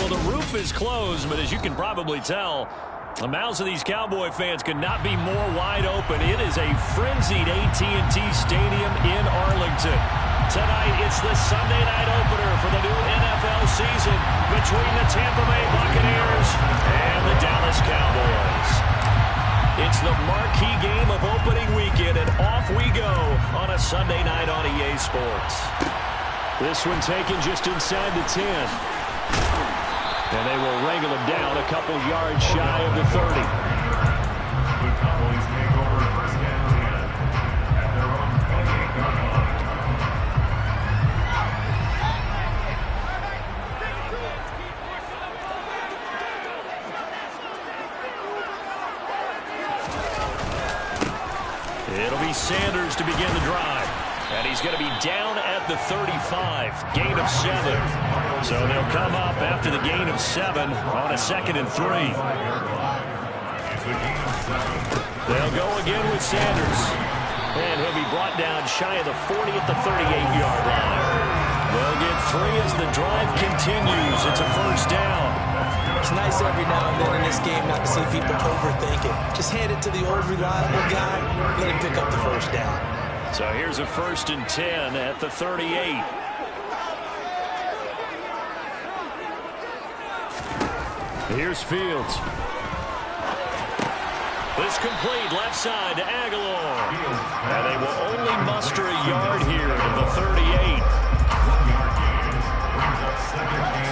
Well, the roof is closed, but as you can probably tell, the mouths of these Cowboy fans could not be more wide open. It is a frenzied AT&T Stadium in Arlington. Tonight, it's the Sunday night opener for the new NFL season between the Tampa Bay Buccaneers and the Dallas Cowboys. It's the marquee game of opening weekend, and off we go on a Sunday night on EA Sports. This one taken just inside the 10. And they will wrangle him down a couple yards shy of the 30. The Cowboys take over first and 10 at their own 28-yard line. It'll be Sanders to begin the drive. And he's going to be down at the 35. Gain of 7. So they'll come up after the gain of 7 on a 2nd and 3. They'll go again with Sanders. And he'll be brought down shy of the 40 at the 38-yard line. They'll get 3 as the drive continues. It's a first down. It's nice every now and then in this game not to see people overthink it. Just hand it to the old reliable guy, let him pick up the first down. So here's a 1st and 10 at the 38. Here's Fields. This complete left side to Aguilar. And they will only muster a yard here at the 38.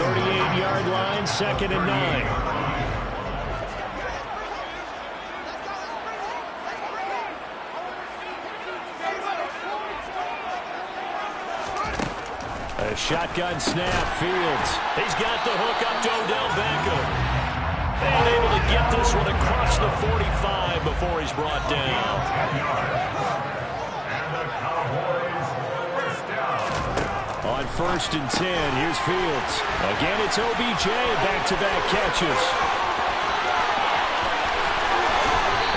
38-yard line, 2nd and 9. A shotgun snap, Fields. He's got the hook up to Odell Beckham. And able to get this one across the 45 before he's brought down. And the Cowboys first down. On 1st and 10, here's Fields. Again, it's OBJ, back-to-back catches.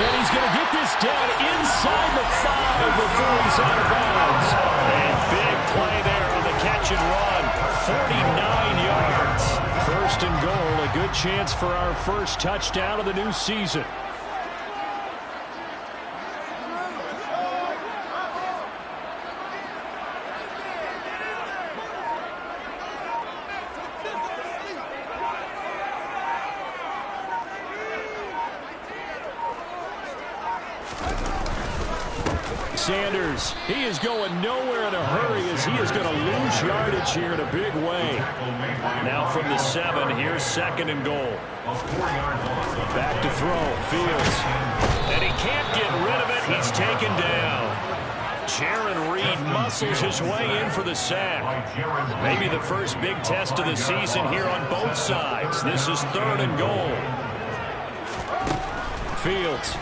And he's going to get this down inside the 5 before he's out of bounds. And big play there on the catch and run. 49 yards. 1st and goal, a good chance for our first touchdown of the new season. Sanders, he is going nowhere in a hurry as he is going to lose yardage here in a big way. Now from the 7, here's 2nd and goal. Back to throw, Fields. And he can't get rid of it. He's taken down. Jaron Reed muscles his way in for the sack. Maybe the first big test of the season here on both sides. This is 3rd and goal. Fields.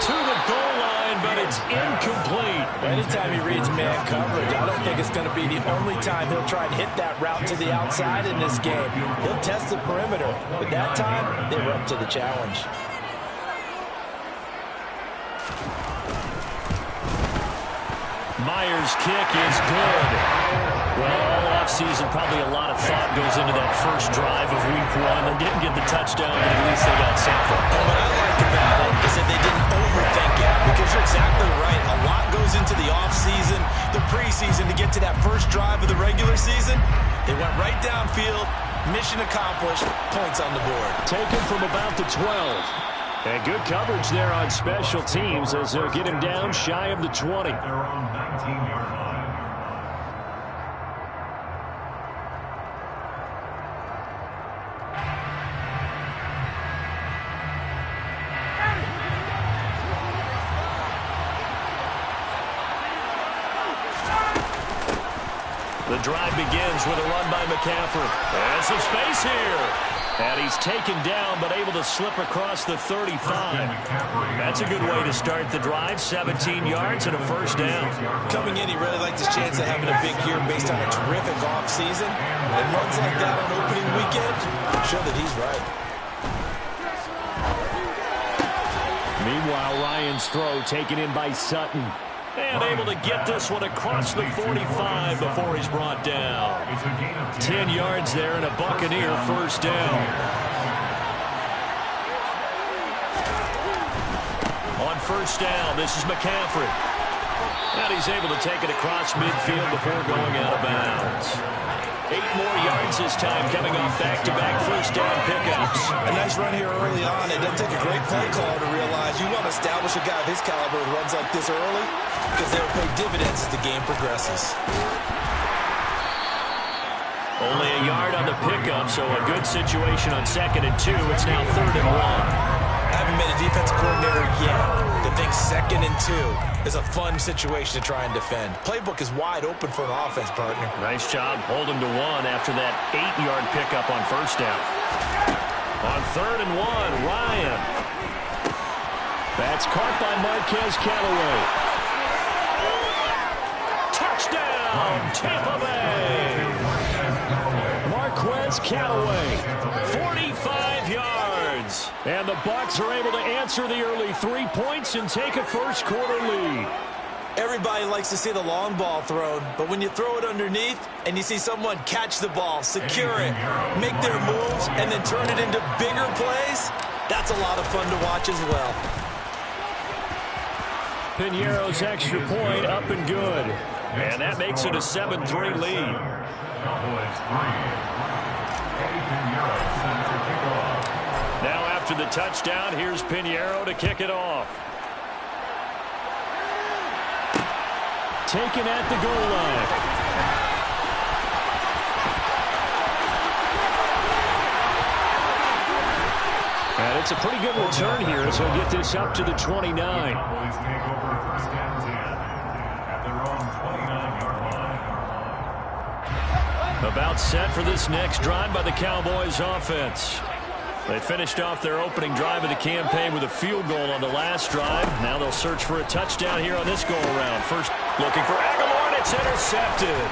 To the goal line, but it's incomplete. Anytime he reads man coverage, I don't think it's going to be the only time he'll try and hit that route to the outside in this game. He'll test the perimeter, but that time, they were up to the challenge. Myers' kick is good. Well, all offseason, probably a lot of thought goes into that first drive of week 1. They didn't get the touchdown, but at least they got something. And what I like about it is that they didn't overthink it, because you're exactly right. A lot goes into the offseason, the preseason to get to that first drive of the regular season. They went right downfield, mission accomplished, points on the board. Taken from about the 12. And good coverage there on special teams as they'll get him down shy of the 20. Their own 19-yard line. The drive begins with a run by McCaffrey. And some space here. And he's taken down, but able to slip across the 35. That's a good way to start the drive. 17 yards and a first down. Coming in, he really liked his chance of having a big year based on a terrific offseason. And runs like that on opening weekend show that he's right. Meanwhile, Ryan's throw taken in by Sutton. And able to get this one across the 45 before he's brought down. 10 yards there and a Buccaneer first down. On first down, this is McCaffrey. And he's able to take it across midfield before going out of bounds. 8 more yards this time, coming off back-to-back first down pickups. A nice run here early on. It doesn't take a great play caller to realize you want to establish a guy of his caliber who runs like this early because they'll pay dividends as the game progresses. Only a yard on the pickup, so a good situation on 2nd and 2. It's now 3rd and 1. I haven't been a defensive coordinator yet to think 2nd and 2 is a fun situation to try and defend. Playbook is wide open for an offense, partner. Nice job holding to 1 after that 8-yard pickup on first down. On 3rd and 1, Ryan. That's caught by Marquez Callaway. Touchdown, Tampa Bay. Marquez Callaway, 45 yards. And the Bucs are able to answer the early 3 points and take a first-quarter lead. Everybody likes to see the long ball thrown, but when you throw it underneath and you see someone catch the ball, secure it, make their moves, and then turn it into bigger plays, that's a lot of fun to watch as well. Piñeiro's extra point up and good. And that makes it a 7-3 lead. Cowboys 3. Piñeiro set to kick off. Now after the touchdown, here's Piñeiro to kick it off. Taken at the goal line. And it's a pretty good return here as he'll get this up to the 29. Cowboys take over first down 10 at their own 29-yard line. About set for this next drive by the Cowboys offense. They finished off their opening drive of the campaign with a field goal on the last drive. Now they'll search for a touchdown here on this go-around. First looking for Aguilar, and it's intercepted.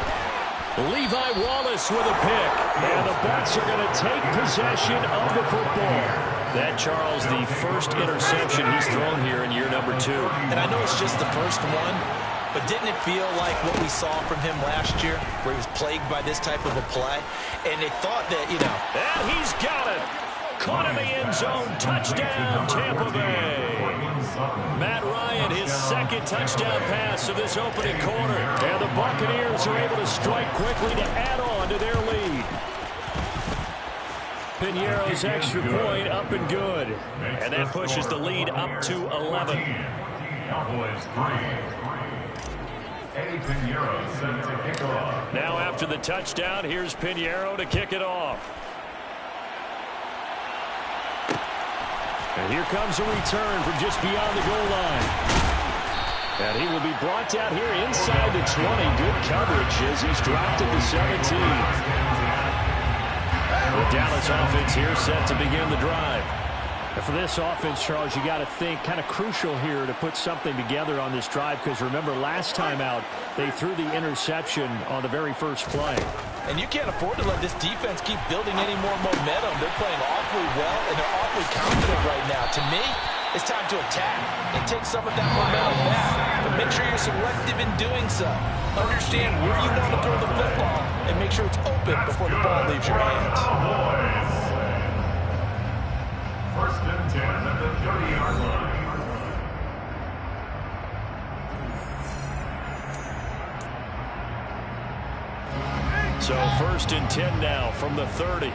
Levi Wallace with a pick. And the Bucs are going to take possession of the football. That, Charles, the first interception he's thrown here in year number 2. And I know it's just the first one, but didn't it feel like what we saw from him last year, where he was plagued by this type of a play? And they thought that, you know. And he's got it. Caught in the end zone. Touchdown, Tampa Bay. Matt Ryan, his second touchdown pass of this opening quarter. And the Buccaneers are able to strike quickly to add on to their lead. Piñeiro's extra point up and good. And that pushes the lead up to 11. Cowboys 3. Eddie Piñeiro set to kick off. Now after the touchdown, here's Piñeiro to kick it off. And here comes a return from just beyond the goal line. And he will be brought down here inside the 20. Good coverage as he's dropped at the 17. The Dallas offense here set to begin the drive. And for this offense, Charles, you got to think kind of crucial here to put something together on this drive, because remember last time out they threw the interception on the very first play. And you can't afford to let this defense keep building any more momentum. They're playing awfully well, and they're awfully confident right now. To me, it's time to attack and take some of that momentum back. But make sure you're selective in doing so. Understand where you want to throw the football and make sure it's open before the ball leaves your hands. Cowboys. First and 10 at the 30-yard line. So first and 10 now from the 30.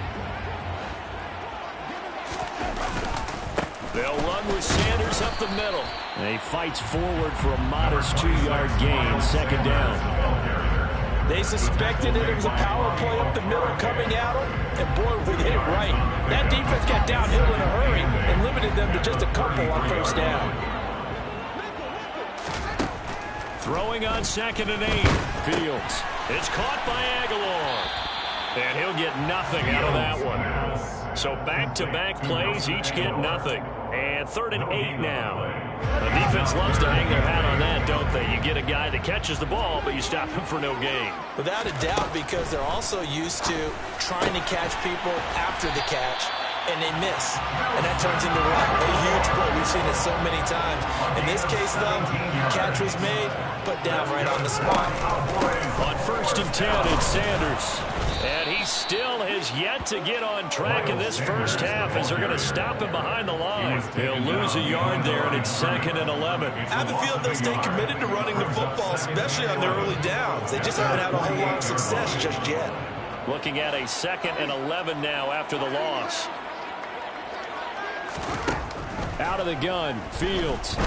They'll run with Sanders up the middle. And he fights forward for a modest 2-yard gain, second down. They suspected that it was a power play up the middle coming at them, and boy, we hit it right. That defense got downhill in a hurry and limited them to just a couple on first down. Throwing on 2nd and 8. Fields. It's caught by Aguilar. And he'll get nothing out of that one. So back-to-back plays, each get nothing. And 3rd and 8 now. The defense loves to hang their hat on that, don't they? You get a guy that catches the ball, but you stop him for no gain. Without a doubt, because they're also used to trying to catch people after the catch and they miss. And that turns into what? A huge play. We've seen it so many times. In this case, though, catch was made, put down right on the spot. On 1st and 10, it's Sanders. And he still has yet to get on track in this first half as they're going to stop him behind the line. He'll lose a yard there, and it's 2nd and 11. I have a feeling they'll stay committed to running the football, especially on their early downs. They just haven't had a whole lot of success just yet. Looking at a 2nd and 11 now after the loss. Out of the gun, Fields.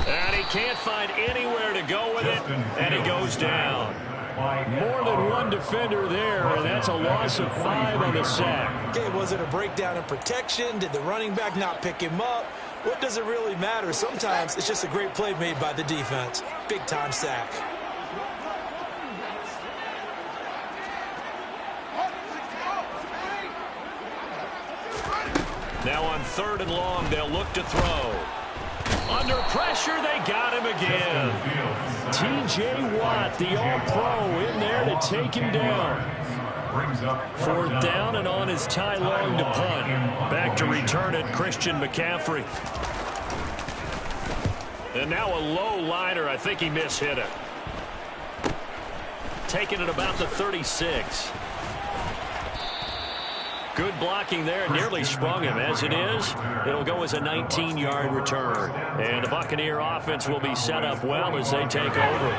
And he can't find anywhere to go with it, and he goes down. More than one defender there, and that's a loss of 5 on the sack. Okay, was it a breakdown in protection? Did the running back not pick him up? What does it really matter? Sometimes it's just a great play made by the defense. Big-time sack. Now on 3rd and long, they'll look to throw. Under pressure, they got him again. T.J. Watt, the All-Pro, in there to take him down. 4th down and on is Ty Long to punt. Back to return it, Christian McCaffrey. And now a low liner. I think he mishit it. Taking it about the 36. Good blocking there. Nearly sprung him. As it is, it'll go as a 19-yard return. And the Buccaneer offense will be set up well as they take over.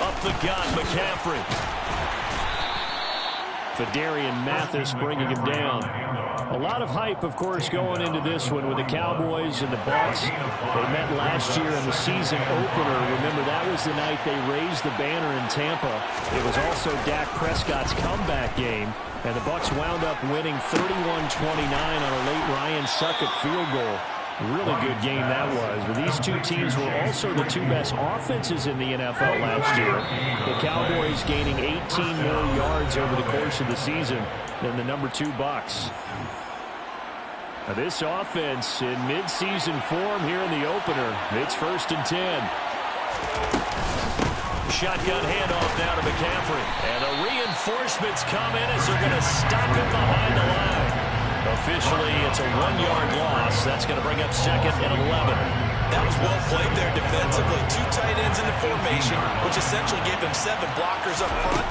Up the gut, McCaffrey. Fadarian Mathis bringing him down. A lot of hype, of course, going into this one with the Cowboys and the Bucs. They met last year in the season opener. Remember, that was the night they raised the banner in Tampa. It was also Dak Prescott's comeback game, and the Bucs wound up winning 31-29 on a late Ryan Succop field goal. Really good game that was. But these two teams were also the two best offenses in the NFL last year. The Cowboys gaining 18 more yards over the course of the season than the number 2 Bucs. Now this offense in midseason form here in the opener. It's 1st and 10. Shotgun handoff now to McCaffrey. And the reinforcements come in as they're going to stop him behind the line. Officially, it's a 1-yard loss. That's going to bring up 2nd and 11. That was well played there defensively. 2 tight ends in the formation, which essentially gave them 7 blockers up front.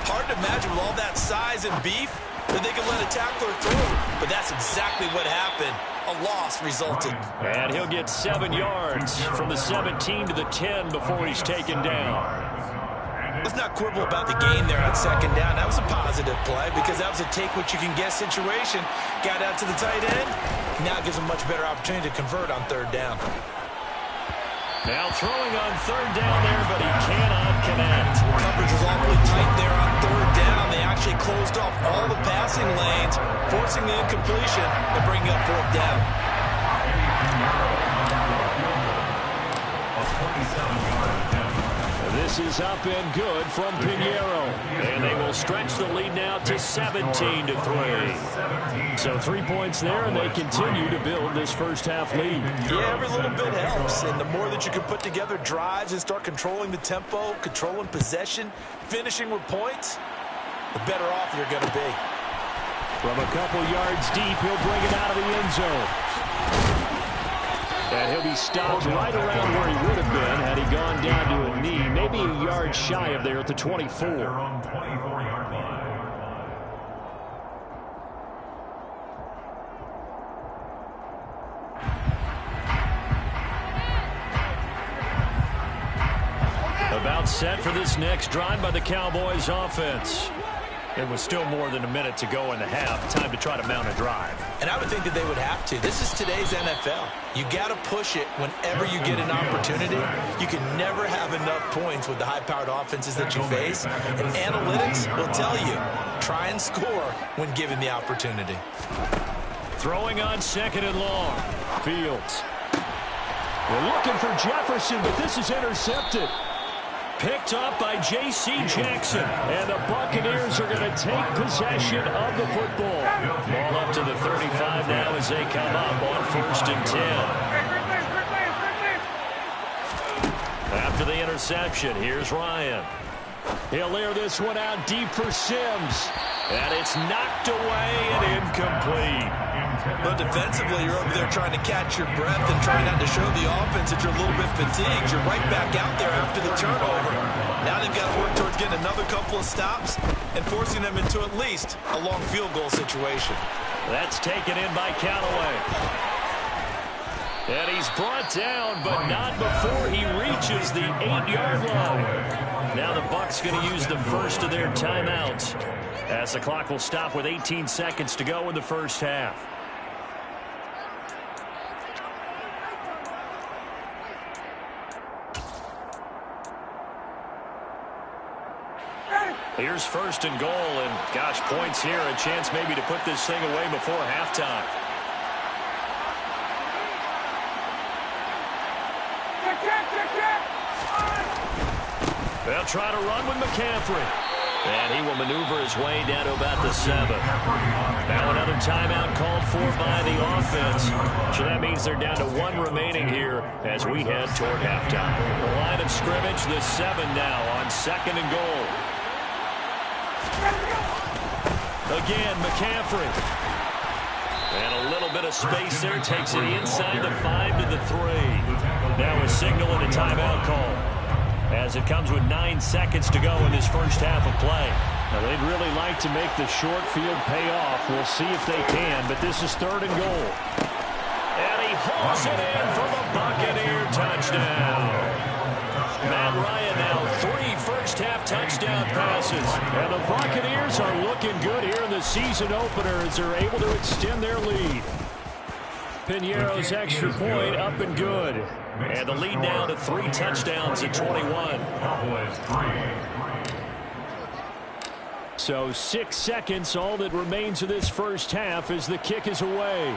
Hard to imagine with all that size and beef that they could let a tackler through. But that's exactly what happened. A loss resulted. And he'll get 7 yards from the 17 to the 10 before he's taken down. Let's not quibble about the gain there on 2nd down. That was a positive play because that was a take-what-you-can-get situation. Got out to the tight end. Now it gives him a much better opportunity to convert on 3rd down. Now throwing on 3rd down there, but he cannot connect. Coverage was awfully tight there on 3rd down. They actually closed off all the passing lanes, forcing the incompletion and bringing up 4th down. This is up and good from Pinheiro. And they will stretch the lead now to 17-3. So 3 points there, and they continue to build this first half lead. Yeah, every little bit helps. And the more that you can put together drives and start controlling the tempo, controlling possession, finishing with points, the better off you're going to be. From a couple yards deep, he'll bring it out of the end zone. And he'll be stopped right around where he would have been had he gone down to a knee, maybe a yard shy of there at the 24. About set for this next drive by the Cowboys offense. It was still more than a minute to go in the half. Time to try to mount a drive. And I would think that they would have to. This is today's NFL. You got to push it whenever you get an opportunity. You can never have enough points with the high-powered offenses that you face. And analytics will tell you, try and score when given the opportunity. Throwing on 2nd and long. Fields. We're looking for Jefferson, but this is intercepted. Picked up by J.C. Jackson. And the Buccaneers are going to take possession of the football. Ball up to the 35 now as they come up on 1st and 10. After the interception, here's Ryan. He'll air this one out deep for Sims. And it's knocked away and incomplete. But defensively, you're over there trying to catch your breath and trying not to show the offense that you're a little bit fatigued. You're right back out there after the turnover. Now they've got to work towards getting another couple of stops and forcing them into at least a long field goal situation. That's taken in by Callaway. And he's brought down, but not before he reaches the 8-yard line. Now the Bucs going to use the first of their timeouts, as the clock will stop with 18 seconds to go in the first half. Here's first and goal, and gosh, points here, a chance maybe to put this thing away before halftime. They'll try to run with McCaffrey. And he will maneuver his way down to about the 7. Now another timeout called for by the offense. So that means they're down to 1 remaining here as we head toward halftime. The line of scrimmage, the 7 now on second and goal. Again, McCaffrey. And a little bit of space there. Takes it inside the 5 to the 3. Now a signal and a timeout call, as it comes with 9 seconds to go in this first half of play. Now, they'd really like to make the short field pay off. We'll see if they can, but this is third and goal. And he hauls it in for the Buccaneer touchdown. Matt Ryan now 3 first-half touchdown passes. And the Buccaneers are looking good here in the season opener as they're able to extend their lead. Piñeiro's extra point up and good. And the lead now to 3 touchdowns at 21. So 6 seconds, all that remains of this first half as the kick is away.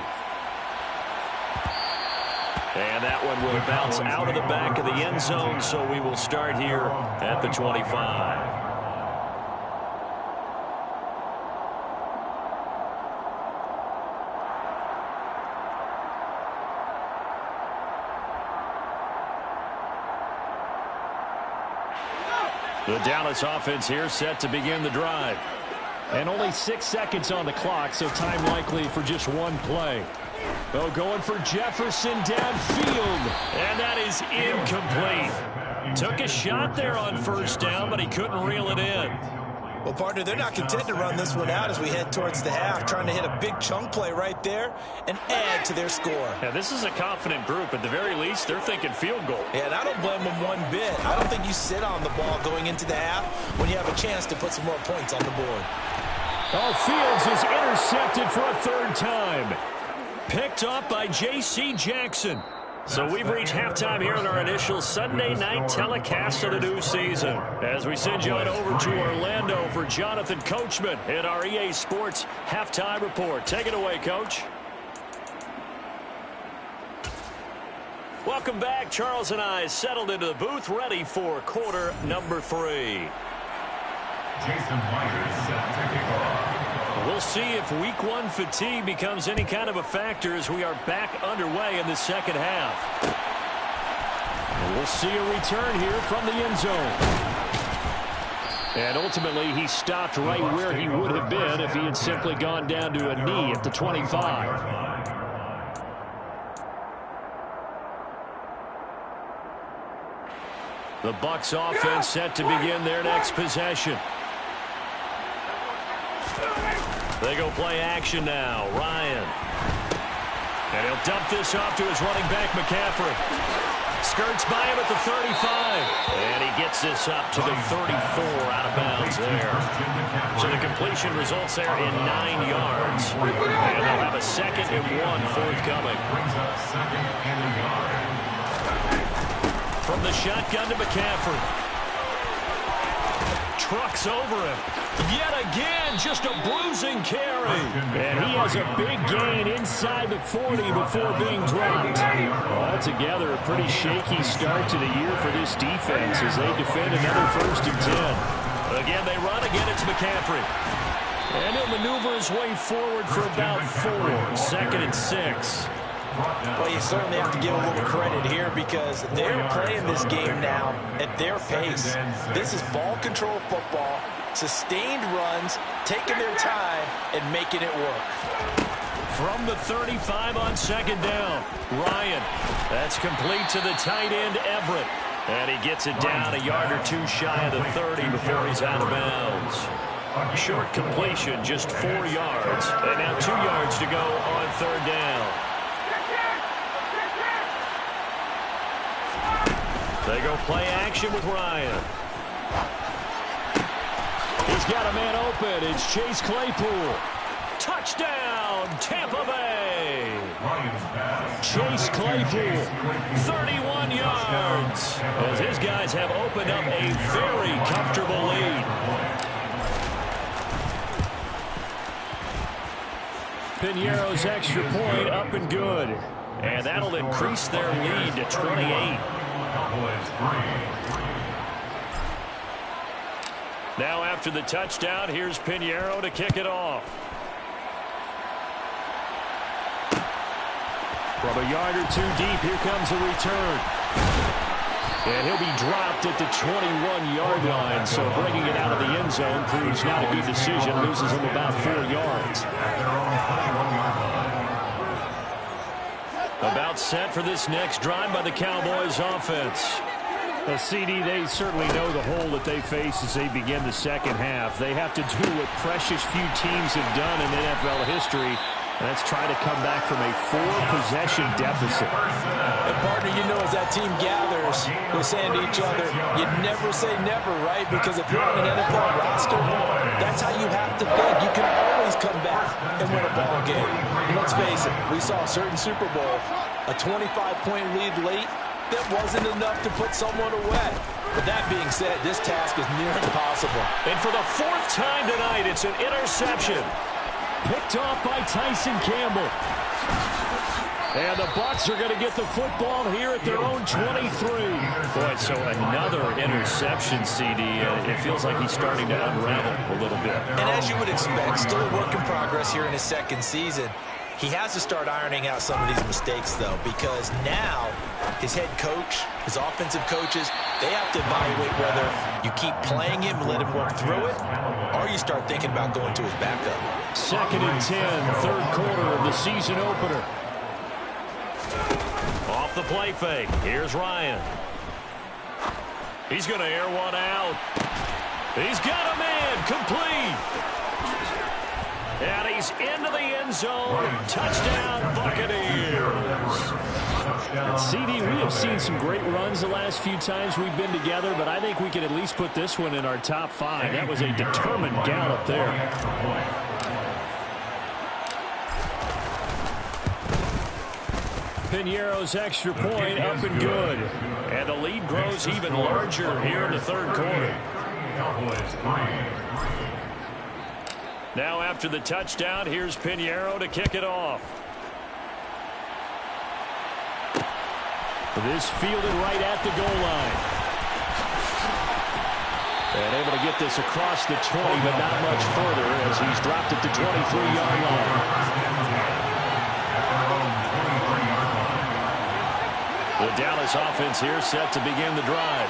And that one will bounce out of the back of the end zone, so we will start here at the 25. The Dallas offense here set to begin the drive. And only 6 seconds on the clock, so time likely for just one play. Oh, going for Jefferson downfield. And that is incomplete. Took a shot there on first down, but he couldn't reel it in. Well, partner, they're not content to run this one out as we head towards the half, trying to hit a big chunk play right there and add to their score. Now, this is a confident group. At the very least, they're thinking field goal. Yeah, and I don't blame them one bit. I don't think you sit on the ball going into the half when you have a chance to put some more points on the board. Oh, Fields is intercepted for a 3rd time. Picked up by J.C. Jackson. So we've reached halftime here in our initial Sunday night telecast of the new season, as we send you on over to Orlando for Jonathan Coachman in our EA Sports Halftime Report. Take it away, Coach. Welcome back. Charles and I settled into the booth, ready for quarter number 3. Jason Myers set to kick off. We'll see if week 1 fatigue becomes any kind of a factor as we are back underway in the second half. And we'll see a return here from the end zone. And ultimately, he stopped right where he would have been if he had simply gone down to a knee at the 25. The Bucs offense set to begin their next possession. They go play action now. Ryan. And he'll dump this off to his running back, McCaffrey. Skirts by him at the 35. And he gets this up to the 34 out of bounds there. So the completion results there in 9 yards. And they'll have a 2nd and 1 forthcoming. From the shotgun to McCaffrey. Trucks over him. Yet again, just a bruising carry. And he has a big gain inside the 40 before being dropped. Altogether, a pretty shaky start to the year for this defense as they defend another 1st and 10. Again, they run. Again, it's McCaffrey. And he'll maneuver his way forward for about 4. 2nd and 6. Well, you certainly have to give a little credit here because they're playing this game now at their pace. This is ball control football, sustained runs, taking their time, and making it work. From the 35 on second down, Ryan. That's complete to the tight end, Everett. And he gets it down a yard or two shy of the 30 before he's out of bounds. Short completion, just 4 yards. And now 2 yards to go on third down. They go play action with Ryan. He's got a man open. It's Chase Claypool. Touchdown, Tampa Bay. Chase Claypool, 31 yards. As his guys have opened up a very comfortable lead. Piñeiro's extra point up and good. And that'll increase their lead to 28. Now after the touchdown, here's Piñeiro to kick it off. From a yard or two deep, here comes a return. And he'll be dropped at the 21-yard line, so bringing it out of the end zone proves not a good decision. Loses him about 4 yards. About set for this next drive by the Cowboys offense. Well, CD, they certainly know the hole that they face as they begin the second half. They have to do what precious few teams have done in NFL history. Let's try to come back from a 4-possession deficit. And partner, you know, as that team gathers, they're saying to each other, you never say never, right? Because if you're on an NFL roster, that's how you have to think. You can always come back and win a ball game. And let's face it, we saw a certain Super Bowl, a 25-point lead late, that wasn't enough to put someone away. But that being said, this task is near impossible. And for the 4th time tonight, it's an interception. Picked off by Tyson Campbell. And the Bucs are going to get the football here at their own 23. Boy, so another interception, CD. It feels like he's starting to unravel a little bit. And as you would expect, still a work in progress here in his second season. He has to start ironing out some of these mistakes, though, because now his head coach, his offensive coaches, they have to evaluate whether you keep playing him and let him work through it, or you start thinking about going to his backup. 2nd and 10, third quarter of the season opener. Off the play fake. Here's Ryan. He's going to air one out. He's got a man complete. And he's into the end zone. Touchdown, Buccaneers. CD, we have seen some great runs the last few times we've been together, but I think we can at least put this one in our top 5. That was a determined gallop there. Piñeiro's extra point up and good. And the lead grows even larger here in the third quarter. Now after the touchdown, here's Piñeiro to kick it off. This fielded right at the goal line. And able to get this across the 20, but not much further as he's dropped at the 23-yard line. The Dallas offense here set to begin the drive.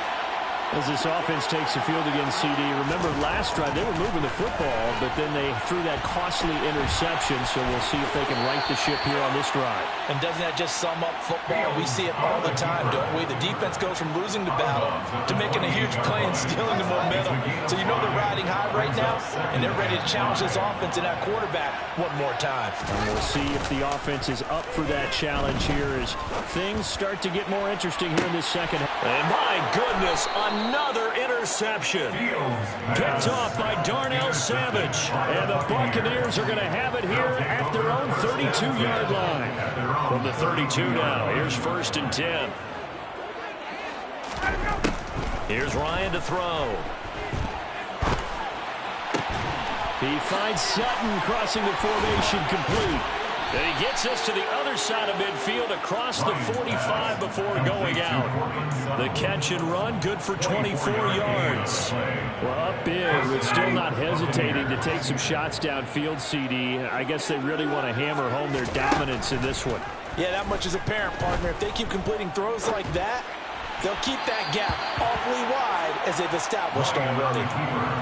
As this offense takes the field against CD, remember last drive they were moving the football, but then they threw that costly interception, so we'll see if they can right the ship here on this drive. And doesn't that just sum up football? We see it all the time, don't we? The defense goes from losing the battle to making a huge play and stealing the momentum. So you know they're riding high right now, and they're ready to challenge this offense and that quarterback one more time. And we'll see if the offense is up for that challenge here as things start to get more interesting here in this second. And my goodness, another interception. Picked off by Darnell Savage. And the Buccaneers are going to have it here at their own 32-yard line. From the 32 now, here's 1st and 10. Here's Ryan to throw. He finds Sutton crossing the formation complete. And he gets us to the other side of midfield across the 45 before going out. The catch and run, good for 24 yards. Well, up big, but still not hesitating to take some shots downfield, CD. I guess they really want to hammer home their dominance in this one. Yeah, that much is apparent, partner. If they keep completing throws like that, they'll keep that gap awfully wide as they've established already.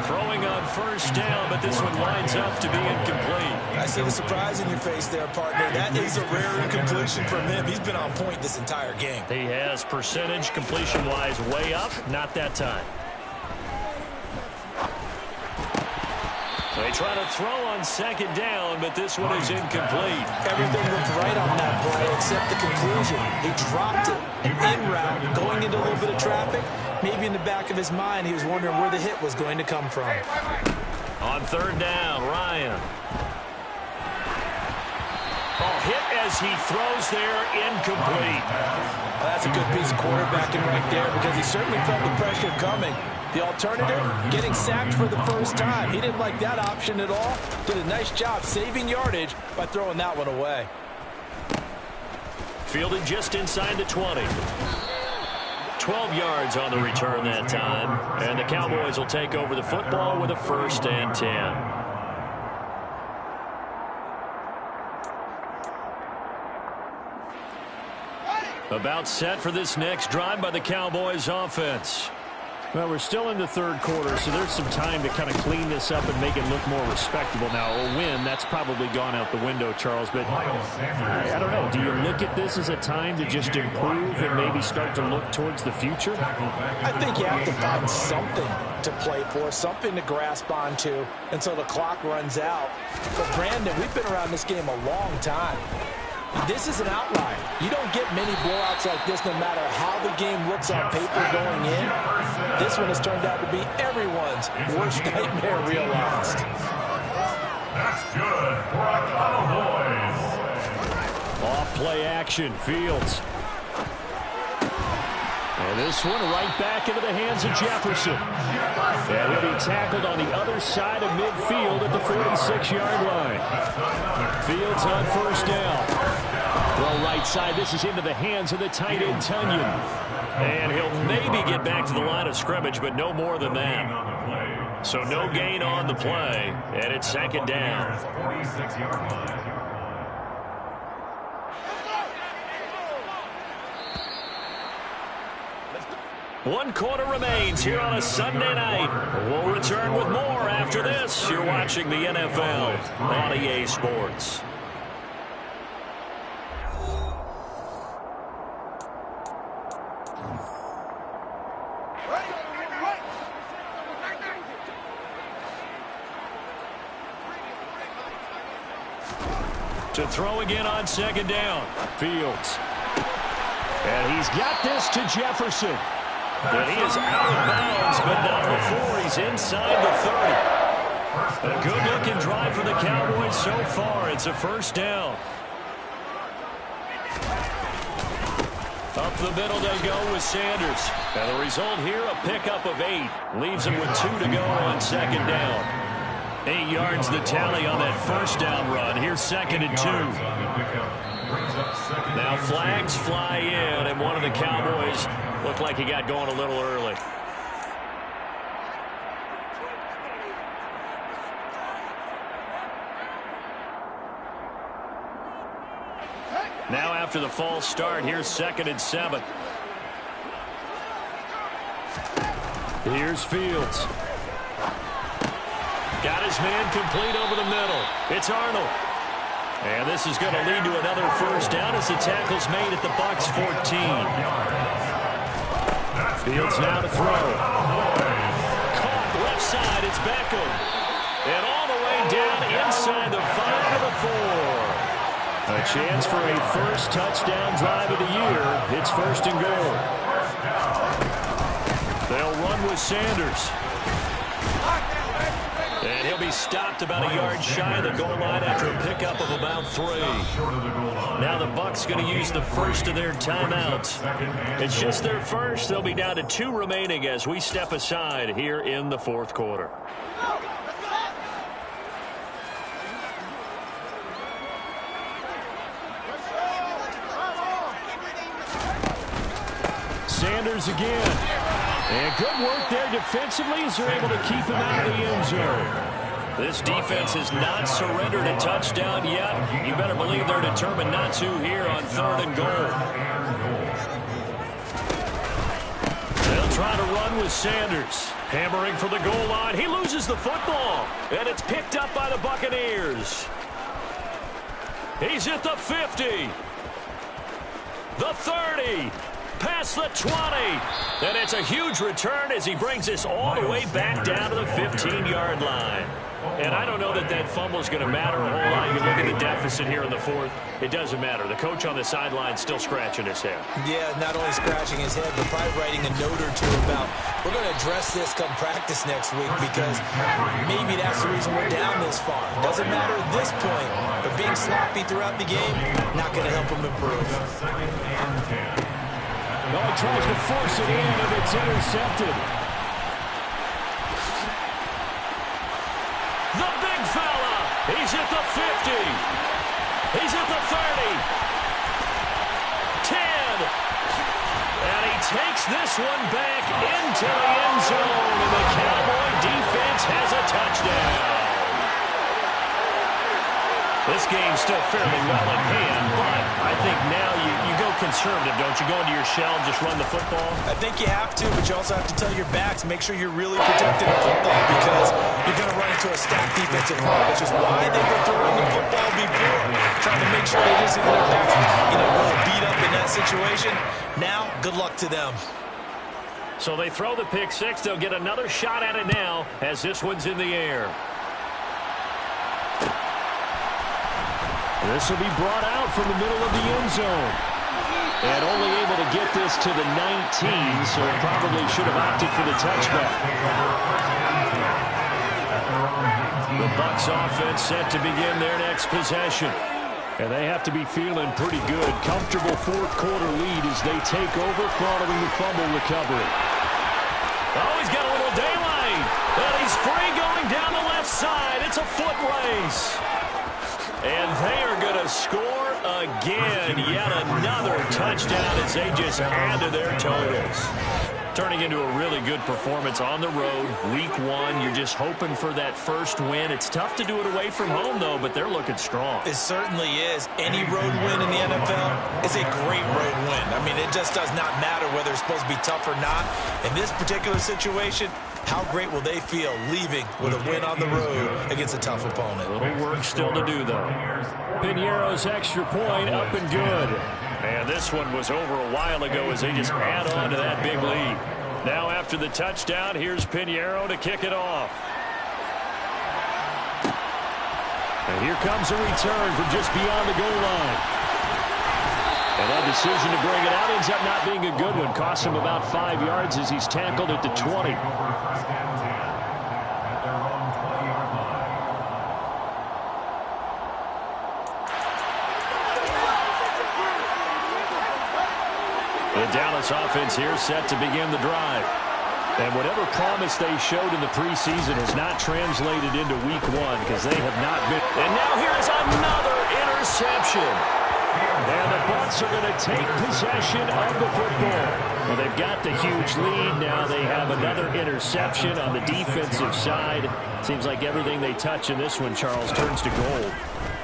Throwing on first down, but this one lines up to be incomplete. I see the surprise in your face there, partner. That is a rare incompletion from him. He's been on point this entire game. He has percentage completion-wise way up, not that time. They try to throw on second down, but this one is incomplete. Everything looked right on that play except the conclusion. He dropped it, an in route, going into a little bit of traffic. Maybe in the back of his mind, he was wondering where the hit was going to come from. On third down, Ryan. Oh, hit as he throws there, incomplete. Well, that's a good piece of quarterbacking right there because he certainly felt the pressure coming. The alternative, getting sacked for the first time. He didn't like that option at all. Did a nice job saving yardage by throwing that one away. Fielded just inside the 20. 12 yards on the return that time. And the Cowboys will take over the football with a 1st and 10. About set for this next drive by the Cowboys offense. Well, we're still in the third quarter, so there's some time to kind of clean this up and make it look more respectable now. A win, that's probably gone out the window, Charles. But I don't know. Do you look at this as a time to just improve and maybe start to look towards the future? I think you have to find something to play for, something to grasp onto until the clock runs out. But, Brandon, we've been around this game a long time. This is an outlier. You don't get many blowouts like this no matter how the game looks on paper going in. This one has turned out to be everyone's worst nightmare realized. That's good for our Cowboys. Off play action, Fields. And this one right back into the hands of Jefferson. And he'll be tackled on the other side of midfield at the 46-yard line. Fields on first down. Throw right side. This is into the hands of the tight end, Tunyon. And he'll maybe get back to the line of scrimmage, but no more than that. So no gain on the play, and it's second down. 46-yard line. One quarter remains here on a Sunday night. We'll return with more after this. You're watching the NFL on EA Sports. To throw again on second down. Fields. And he's got this to Jefferson. But he is out of bounds, but not before he's inside the 30. A good-looking drive for the Cowboys so far. It's a first down. Up the middle they go with Sanders. And the result here, a pickup of 8. Leaves him with 2 to go on second down. 8 yards the tally on that first down run. Here's second and 2. Now flags fly in, and one of the Cowboys looked like he got going a little early. Now after the false start, here's second and 7. Here's Fields. Got his man complete over the middle. It's Arnold. And this is going to lead to another first down as the tackle's made at the Bucs 14. Fields now to throw. Caught left side. It's Beckham. And all the way down inside the 5 to the 4. A chance for a first touchdown drive of the year. It's first and goal. They'll run with Sanders. And he'll be stopped about a yard shy of the goal line after a pickup of about 3. Now the Bucs going to use the first of their timeouts. It's just their first. They'll be down to 2 remaining as we step aside here in the fourth quarter. Sanders again. And good work there defensively as they're able to keep him out of the end zone. This defense has not surrendered a touchdown yet. You better believe they're determined not to here on 3rd and goal. They'll try to run with Sanders. Hammering for the goal line. He loses the football. And it's picked up by the Buccaneers. He's at the 50. The 30. Past the 20. And it's a huge return as he brings us all the way back down to the 15-yard line. And I don't know that that fumble is going to matter a whole lot. You look at the deficit here in the 4th. It doesn't matter. The coach on the sideline still scratching his head. Yeah, not only scratching his head, but probably writing a note or two about, we're going to address this come practice next week because maybe that's the reason we're down this far. Doesn't matter at this point, but being sloppy throughout the game, not going to help him improve. Well, he tries to force it in, and it's intercepted. The big fella. He's at the 50. He's at the 30. 10. And he takes this one back into the end zone. And the Cowboy defense has a touchdown. This game's still fairly well in hand, but I think now you go conservative, don't you? Go into your shell and just run the football? I think you have to, but you also have to tell your backs, make sure you're really protecting the football because you're going to run into a stacked defensive front, which is why they were throwing the football before, trying to make sure they didn't see their backs, really beat up in that situation. Now, good luck to them. So they throw the pick six. They'll get another shot at it now as this one's in the air. This will be brought out from the middle of the end zone. And only able to get this to the 19, so probably should have opted for the touchback. The Bucs offense set to begin their next possession. And they have to be feeling pretty good. Comfortable 4th quarter lead as they take over following the fumble recovery. Oh, he's got a little daylight. And he's free going down the left side. It's a foot race. And they are going to score again. Yet another touchdown as they just add to their totals. Turning into a really good performance on the road. Week 1, you're just hoping for that first win. It's tough to do it away from home, though, but they're looking strong. It certainly is. Any road win in the NFL is a great road win. I mean, it just does not matter whether it's supposed to be tough or not. In this particular situation, how great will they feel leaving with a win on the road against a tough opponent? A little work still to do, though. Piñeiro's extra point up and good. And this one was over a while ago as they just add on to that big lead. Now after the touchdown, here's Piñeiro to kick it off. And here comes a return from just beyond the goal line. And that decision to bring it out ends up not being a good one. Costs him about 5 yards as he's tackled at the 20. The Dallas offense here set to begin the drive. And whatever promise they showed in the preseason has not translated into week 1 because they have not been. And now here's another interception. And the Bucs are going to take possession of the football. Well, they've got the huge lead. Now they have another interception on the defensive side. Seems like everything they touch in this one, Charles, turns to gold.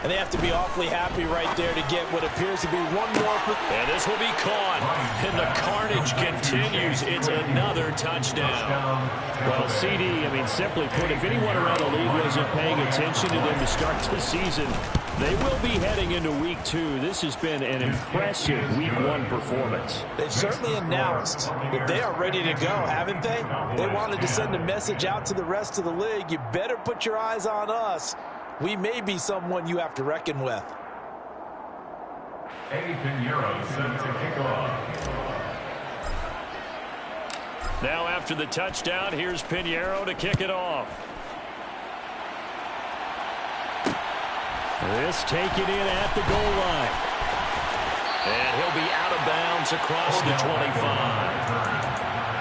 And they have to be awfully happy right there to get what appears to be one more. And this will be caught. And the carnage continues. It's another touchdown. Well, CD, I mean, simply put, if anyone around the league wasn't paying attention to them to start the season, they will be heading into week 2. This has been an impressive week 1 performance. They've certainly announced that they are ready to go, haven't they? They wanted to send a message out to the rest of the league. You better put your eyes on us. We may be someone you have to reckon with. Piñeiro set to kick off. Now after the touchdown, here's Piñeiro to kick it off. This taken in at the goal line. And he'll be out of bounds across the 25.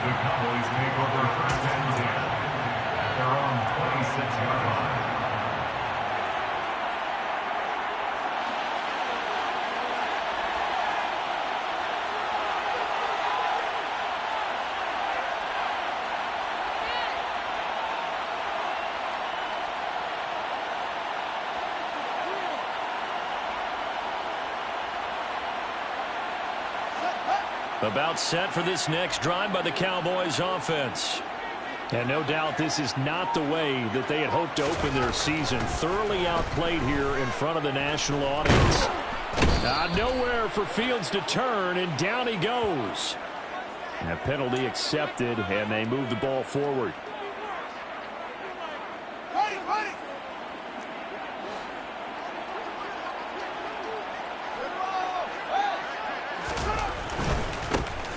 The Cowboys take over 1st and 10 at their own 26-yard line. About set for this next drive by the Cowboys offense. And no doubt this is not the way that they had hoped to open their season. Thoroughly outplayed here in front of the national audience. Nowhere for Fields to turn, and down he goes. And a penalty accepted, and they move the ball forward.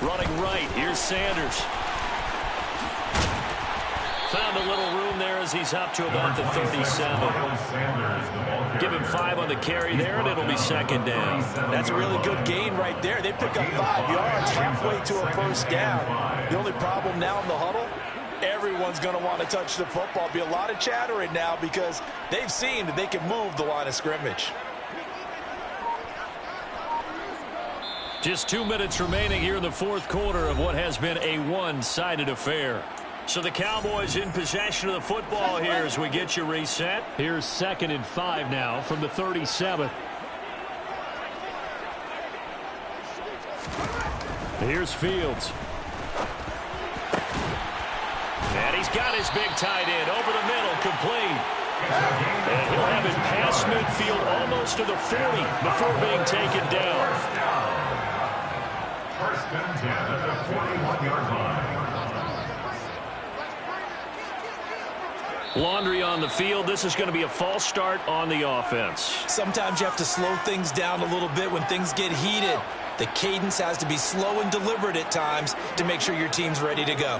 Running right, here's Sanders. Found a little room there as he's up to about the 37. Give him 5 on the carry there, and it'll be second down. That's a really good gain right there. They pick up 5 yards halfway to a first down. The only problem now in the huddle, everyone's going to want to touch the football. Be a lot of chattering now because they've seen that they can move the line of scrimmage. Just 2 minutes remaining here in the fourth quarter of what has been a one-sided affair. So the Cowboys in possession of the football here as we get you reset. Here's 2nd and 5 now from the 37. Here's Fields. And he's got his big tight end over the middle, complete. And he'll have it past midfield almost to the 40 before being taken down. First and 10 at the 41-yard line. Laundry on the field. This is going to be a false start on the offense. Sometimes you have to slow things down a little bit when things get heated. The cadence has to be slow and deliberate at times to make sure your team's ready to go.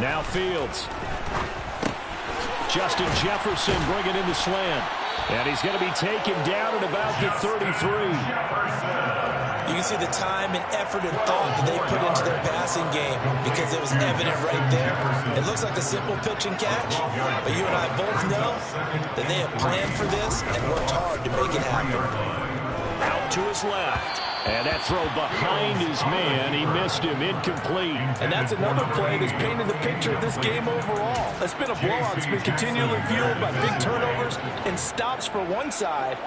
Now Fields. Justin Jefferson bringing in the slant. And he's going to be taken down at about the 33. You can see the time and effort and thought that they put into their passing game because it was evident right there. It looks like a simple pitch and catch, but you and I both know that they have planned for this and worked hard to make it happen. Out to his left. And that throw behind his man, he missed him, incomplete. And that's another play that's painted the picture of this game overall. It's been a blowout. It's been continually fueled by big turnovers and stops for one side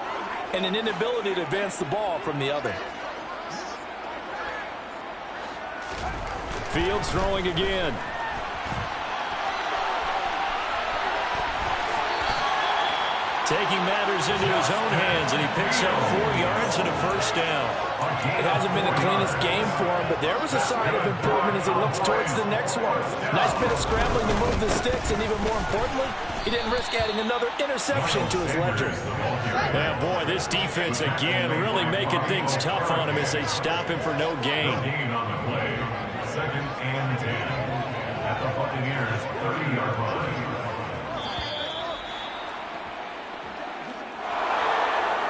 and an inability to advance the ball from the other. Fields throwing again. Taking matters into his own hands, and he picks up 4 yards and a first down. It hasn't been the cleanest game for him, but there was a sign of improvement as he looks towards the next one. Nice bit of scrambling to move the sticks, and even more importantly, he didn't risk adding another interception to his ledger. Yeah, boy, this defense again really making things tough on him as they stop him for no gain. Gain on the play. Second and 10 at the Buccaneers' 30-yard line.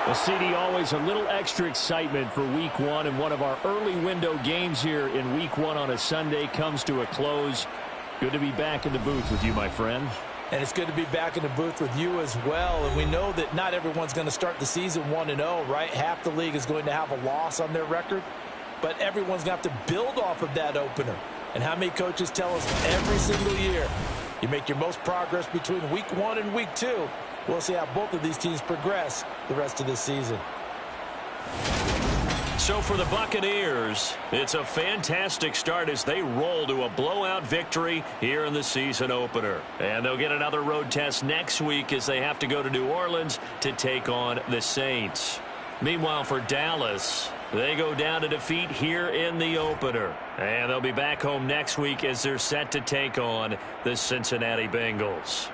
Well, CD, always a little extra excitement for Week 1, and one of our early window games here in Week 1 on a Sunday comes to a close. Good to be back in the booth with you, my friend. And it's good to be back in the booth with you as well. And we know that not everyone's going to start the season 1-0, right? Half the league is going to have a loss on their record. But everyone's going to have to build off of that opener. And how many coaches tell us every single year, you make your most progress between Week 1 and Week 2. We'll see how both of these teams progress the rest of this season. So for the Buccaneers, it's a fantastic start as they roll to a blowout victory here in the season opener. And they'll get another road test next week as they have to go to New Orleans to take on the Saints. Meanwhile, for Dallas, they go down to defeat here in the opener. And they'll be back home next week as they're set to take on the Cincinnati Bengals.